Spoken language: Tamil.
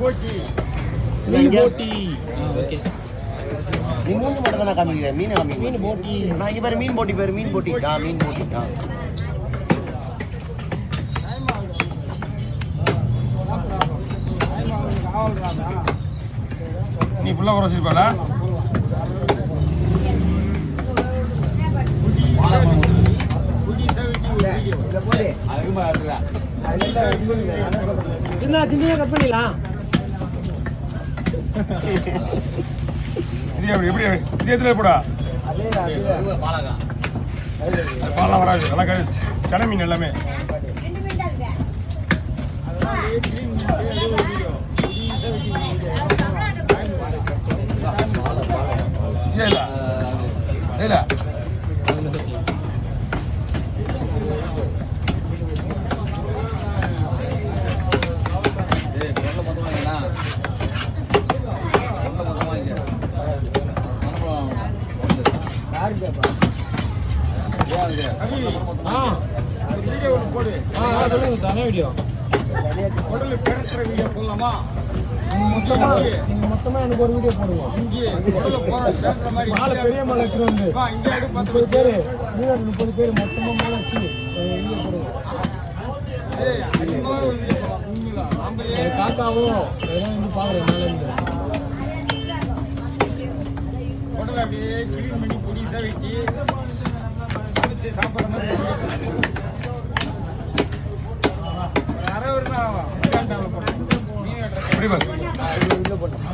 மீன் போட்டி. ஓகே. நீ மூணு மட்டும் தான் காமிக்கிறேன். மீன் போட்டி. நான் இங்கே பாரு மீன் போட்டி பேரு மீன் போட்டி. மீன் போட்டி. நீ புள்ள குறை வச்சிருப்பாளா? சின்ன கட் பண்ணிடலாம். எப்படி இது எதுல போடா? பாலாம் வராது. நல்லா சட மீன் எல்லாமே. மொத்தமா எனக்கு ஒரு வீடியோ போடுவோம். பெரிய மலை வந்து 30 பேரு 30 பேர் மொத்தமா மேல வச்சு வீடியோ போடுவோம். காக்காவும் வந்து பாக்குறேன் மேல இருந்து சாப்பிட்ற மாதிரி போட்டோம்.